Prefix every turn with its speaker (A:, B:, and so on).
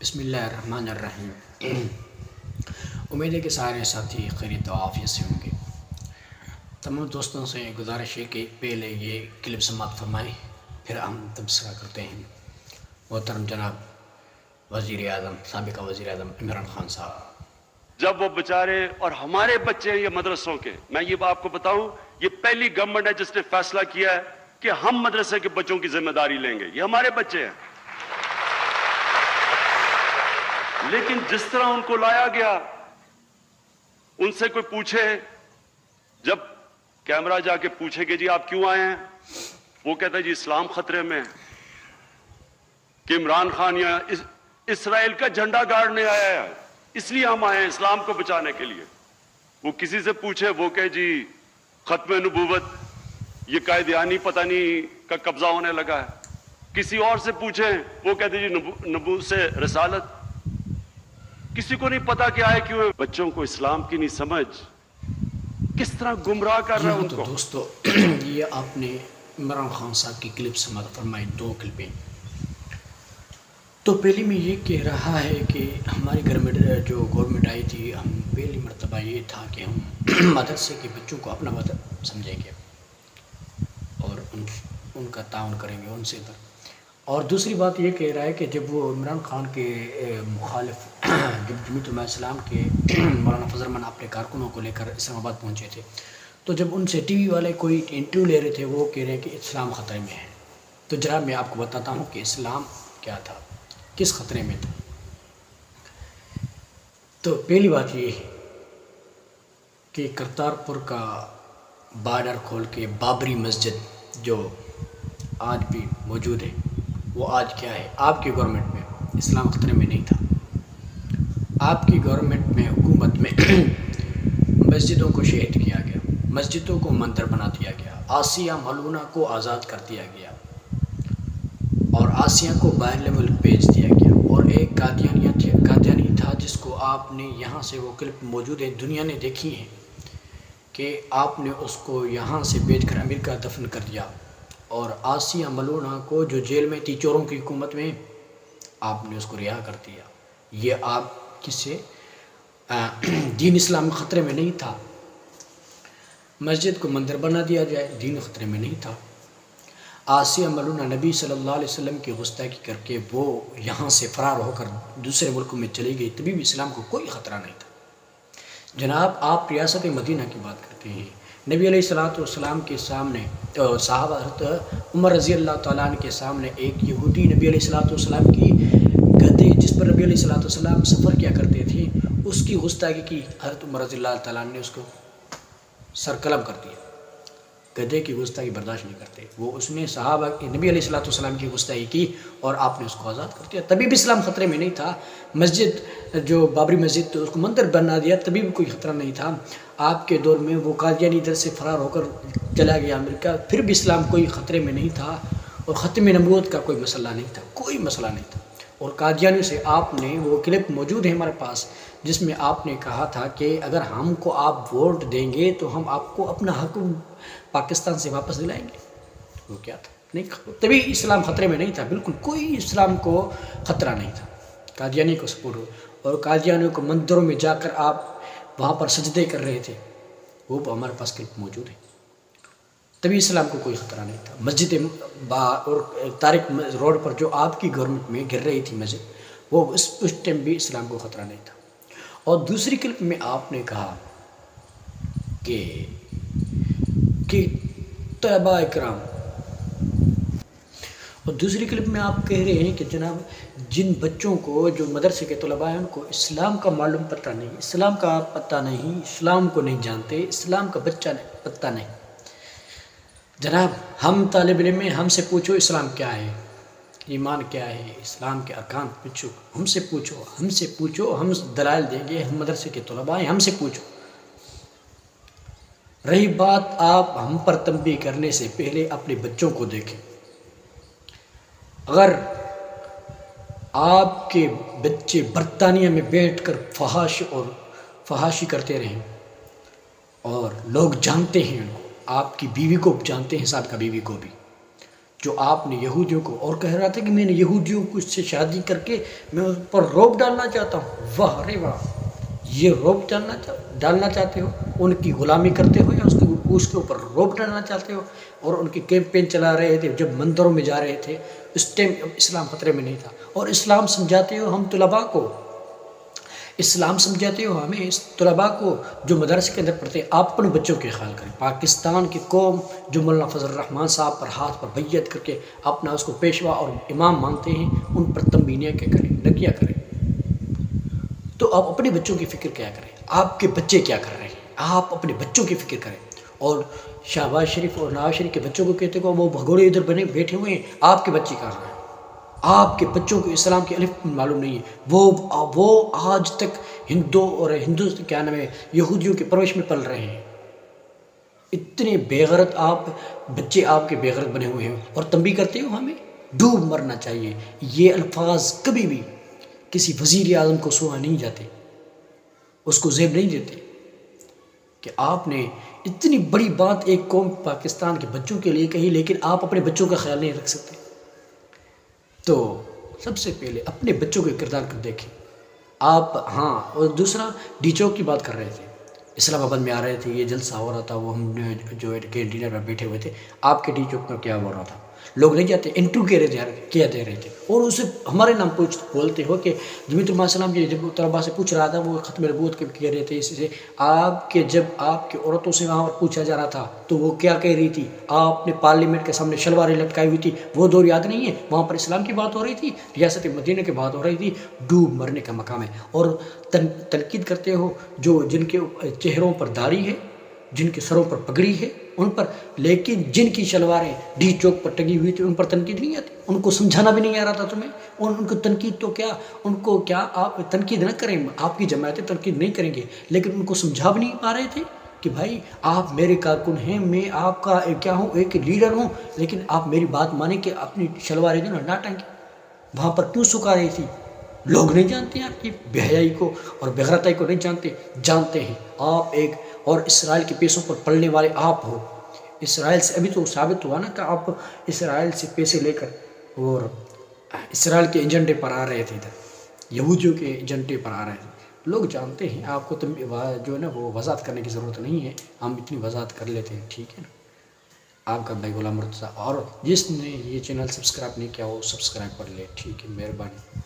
A: بسم اللہ الرحمن الرحیم۔ امید ہے کہ سارے ساتھی خیریت و عافیت سے ہوں گے۔ تمام دوستوں سے گزارش ہے کہ پہلے یہ کلپ سماعت فرمائیں، پھر ہم تبصرہ کرتے ہیں۔ محترم جناب وزیر اعظم، سابقہ وزیر اعظم عمران خان صاحب،
B: جب وہ بیچارے اور ہمارے بچے ہیں یہ مدرسوں کے، میں یہ آپ کو بتاؤں، یہ پہلی گورنمنٹ ہے جس نے فیصلہ کیا ہے کہ ہم مدرسے کے بچوں کی ذمہ داری لیں گے، یہ ہمارے بچے ہیں۔ لیکن جس طرح ان کو لایا گیا، ان سے کوئی پوچھے، جب کیمرہ جا کے پوچھے کہ جی آپ کیوں آئے ہیں، وہ کہتا ہے جی اسلام خطرے میں ہے، کہ عمران خان یا اسرائیل کا جھنڈا گاڑنے آیا ہے، اس لیے ہم آئے ہیں اسلام کو بچانے کے لیے۔ وہ کسی سے پوچھے، وہ کہے جی ختم نبوت، یہ قائدیانی پتہ نہیں کا قبضہ ہونے لگا ہے۔ کسی اور سے پوچھیں، وہ کہتے جی نبوت سے رسالت۔ کسی کو نہیں پتا کہ آئے کیوں ہے۔ بچوں کو اسلام کی نہیں سمجھ، کس طرح گمراہ کر رہا ہے ان
A: تو
B: کو۔
A: دوستو یہ آپ نے عمران خان صاحب کی کلپ سماعت فرمائی، 2 کلپیں۔ تو پہلی میں یہ کہہ رہا ہے کہ ہماری جو گورنمنٹ آئی تھی، ہم پہلی مرتبہ یہ تھا کہ ہم مدرسے کے بچوں کو اپنا وطن سمجھیں گے اور ان کا تعاون کریں گے ان سے۔ اور دوسری بات یہ کہہ رہا ہے کہ جب وہ عمران خان کے مخالف جب جمعیت علماء اسلام کے مولانا فضل الرحمن اپنے کارکنوں کو لے کر اسلام آباد پہنچے تھے، تو جب ان سے ٹی وی والے کوئی انٹرویو لے رہے تھے، وہ کہہ رہے ہیں کہ اسلام خطرے میں ہے۔ تو جناب میں آپ کو بتاتا ہوں کہ اسلام کیا تھا، کس خطرے میں تھا۔ تو پہلی بات یہ ہے کہ کرتارپور کا بارڈر کھول کے بابری مسجد جو آج بھی موجود ہے، وہ آج کیا ہے؟ آپ کی گورنمنٹ میں اسلام خطرے میں نہیں تھا۔ آپ کی گورنمنٹ میں، حکومت میں مسجدوں کو شہید کیا گیا، مسجدوں کو مندر بنا دیا گیا، آسیہ ملونہ کو آزاد کر دیا گیا اور آسیہ کو باہر ملک بھیج دیا گیا، اور ایک قادیانی تھا جس کو آپ نے یہاں سے، وہ کلپ موجود ہے، دنیا نے دیکھی ہے کہ آپ نے اس کو یہاں سے بھیج کر امریکہ دفن کر دیا، اور آسیہ ملونہ کو جو جیل میں تھی چوروں کی حکومت میں، آپ نے اس کو رہا کر دیا۔ یہ آپ کسے دین اسلام خطرے میں نہیں تھا؟ مسجد کو مندر بنا دیا جائے، دین خطرے میں نہیں تھا۔ آسیہ ملونہ نبی صلی اللہ علیہ وسلم کی گستاخی کر کے وہ یہاں سے فرار ہو کر دوسرے ملکوں میں چلی گئی، تبھی بھی اسلام کو کوئی خطرہ نہیں تھا۔ جناب آپ ریاست مدینہ کی بات کرتے ہیں، نبی علیہ السلام کے سامنے، صحابہ حضرت عمر رضی اللہ تعالیٰ عنہ کے سامنے ایک یہودی نبی علیہ السلام کی گدے جس پر نبی علیہ السلام سفر کیا کرتے تھے، اس کی گستاخی کی، حضرت عمر رضی اللہ تعالیٰ عنہ نے اس کو سر قلم کر دیا۔ گدے کی گستاخی برداشت نہیں کرتے، وہ اس نے صحابہ نبی علیہ السلام کی گستاخی کی اور آپ نے اس کو آزاد کر دیا، تبھی بھی اسلام خطرے میں نہیں تھا۔ مسجد جو بابری مسجد تو اس کو مندر بنا دیا، تبھی بھی کوئی خطرہ نہیں تھا۔ آپ کے دور میں وہ قادیانی ادھر سے فرار ہو کر چلا گیا امریکہ، پھر بھی اسلام کوئی خطرے میں نہیں تھا، اور ختم نبوت کا کوئی مسئلہ نہیں تھا، کوئی مسئلہ نہیں تھا۔ اور قادیانیوں سے آپ نے، وہ کلپ موجود ہے ہمارے پاس، جس میں آپ نے کہا تھا کہ اگر ہم کو آپ ووٹ دیں گے تو ہم آپ کو اپنا حق پاکستان سے واپس دلائیں گے۔ وہ کیا تھا؟ نہیں، تبھی اسلام خطرے میں نہیں تھا، بالکل کوئی اسلام کو خطرہ نہیں تھا۔ قادیانی کو سپورٹ ہو، اور قادیانیوں کو مندروں میں جا کر آپ وہاں پر سجدے کر رہے تھے، وہ ہمارے پاس کلپ موجود ہے، تبھی اسلام کو کوئی خطرہ نہیں تھا۔ مسجد اور طارق روڈ پر جو آپ کی گورنمنٹ میں گر رہی تھی مسجد، وہ اس ٹائم بھی اسلام کو خطرہ نہیں تھا۔ اور دوسری کلپ میں آپ نے کہا کہ طلباء اکرام، اور دوسری کلپ میں آپ کہہ رہے ہیں کہ جناب جن بچوں کو، جو مدرسے کے طلباء ہیں، ان کو اسلام کا معلوم پتہ نہیں، اسلام کا پتہ نہیں، اسلام کو نہیں جانتے، اسلام کا بچہ پتہ نہیں۔ جناب ہم طالب علم ہیں، ہم سے پوچھو اسلام کیا ہے، ایمان کیا ہے، اسلام کے ارکان پوچھو، ہم سے پوچھو، ہم دلائل دیں گے، ہم مدرسے کے طلباء ہیں، ہم سے پوچھو۔ رہی بات آپ ہم پر تنبیہ کرنے سے پہلے اپنے بچوں کو دیکھیں۔ اگر آپ کے بچے برطانیہ میں بیٹھ کر فحاشی کرتے رہیں، اور لوگ جانتے ہیں ان کو، آپ کی بیوی کو جانتے ہیں، سابقہ بیوی کو بھی، جو آپ نے یہودیوں کو، اور کہہ رہا تھا کہ میں نے یہودیوں کو اس سے شادی کر کے میں اس پر روب ڈالنا چاہتا ہوں. واہ رے واہ، یہ روب ڈالنا چاہتے ہو؟ ان کی غلامی کرتے ہو یا اس کے اوپر روب ڈالنا چاہتے ہو؟ اور ان کی کیمپین چلا رہے تھے جب مندروں میں جا رہے تھے، اس ٹائم اسلام خطرے میں نہیں تھا. اور اسلام سمجھاتے ہو ہم طلباء کو، اسلام سمجھاتے ہو ہمیں اس طلباء کو جو مدرسے کے اندر پڑھتے ہیں. آپ اپنے بچوں کے خیال کریں. پاکستان کی قوم جو مولانا فضل الرحمان صاحب پر ہاتھ پر بیعت کر کے اپنا اس کو پیشوا اور امام مانتے ہیں، ان پر تنبیہ کیا کریں، نہ کیا کریں. تو آپ اپنے بچوں کی فکر کیا کریں. آپ کے بچے کیا کر رہے ہیں، آپ اپنے بچوں کی فکر کریں. اور شہباز شریف اور نواز شریف کے بچوں کو کہتے کہ وہ بھگوڑے ادھر بنے بیٹھے ہوئے ہیں. آپ کے بچے کہاں ہیں؟ آپ کے بچوں کو اسلام کے الف معلوم نہیں ہے. وہ آج تک کیا نام ہے، یہودیوں کی پرورش میں پل رہے ہیں. اتنے بے غیرت آپ بچے، آپ کے بے غیرت بنے ہوئے ہیں، اور تنبیہ کرتے ہو ہمیں ڈوب مرنا چاہیے. یہ الفاظ کبھی بھی کسی وزیر اعظم کو سنا نہیں جاتے، اس کو زیب نہیں دیتے کہ آپ نے اتنی بڑی بات ایک قوم پاکستان کے بچوں کے لیے کہی، لیکن آپ اپنے بچوں کا خیال نہیں رکھ سکتے. تو سب سے پہلے اپنے بچوں کے کردار کو دیکھیں آپ. ہاں، اور دوسرا ڈی چوک کی بات کر رہے تھے، اسلام آباد میں آ رہے تھے، یہ جلسہ ہو رہا تھا، وہ ہم جو کینٹینر میں بیٹھے ہوئے تھے. آپ کے ڈی چوک میں کیا ہو رہا تھا؟ لوگ نہیں جاتے، انٹرویو کیا دے رہے تھے، اور اسے ہمارے نام بولتے ہو کہ جمیت علماء السلام کی جب طلباء سے پوچھ رہا تھا، وہ ختم نبوت کے کہہ رہے تھے. اسی سے جب آپ کے عورتوں سے وہاں پر پوچھا جا رہا تھا تو وہ کیا کہہ رہی تھی؟ آپ نے پارلیمنٹ کے سامنے شلواریں لٹکائی ہوئی تھی. وہ دور یاد نہیں ہے؟ وہاں پر اسلام کی بات ہو رہی تھی، ریاست مدینہ کی بات ہو رہی تھی. ڈوب مرنے کا مقام ہے. اور تنقید کرتے ہو جن کے چہروں پر داڑھی ہے، جن کے سروں پر پگڑی ہے ان پر، لیکن جن کی شلواریں ڈی چوک پر ٹنگی ہوئی تھی ان پر تنقید نہیں آتی. ان کو سمجھانا بھی نہیں آ رہا تھا تمہیں. ان کو تنقید تو کیا، ان کو کیا آپ تنقید نہ کریں، آپ کی جماعتیں تنقید نہیں کریں گے، لیکن ان کو سمجھا بھی نہیں پا رہے تھے کہ بھائی آپ میرے کارکن ہیں، میں آپ کا کیا ہوں، ایک لیڈر ہوں، لیکن آپ میری بات مانیں کہ اپنی شلواریں جو نہ ٹنگیں. وہاں پر کیوں سکھا رہی تھی؟ لوگ نہیں جانتے ہیں آپ کی بے حیائی کو اور بے غیرتی کو، نہیں جانتے ہیں. آپ ایک اور اسرائیل کے پیسوں پر پلنے والے آپ ہو. اسرائیل سے ابھی تو ثابت ہوا نا کہ آپ اسرائیل سے پیسے لے کر اور اسرائیل کے ایجنڈے پر آ رہے تھے، ادھر یہودیوں کے ایجنڈے پر آ رہے تھے. لوگ جانتے ہیں. آپ کو جو ہے نا وہ وضاحت کرنے کی ضرورت نہیں ہے، ہم اتنی وضاحت کر لیتے ہیں. ٹھیک ہے نا. آپ کا بھائی غلام مرتضیٰ، اور جس نے یہ چینل سبسکرائب نہیں کیا وہ سبسکرائب کر لے. ٹھیک ہے، مہربانی.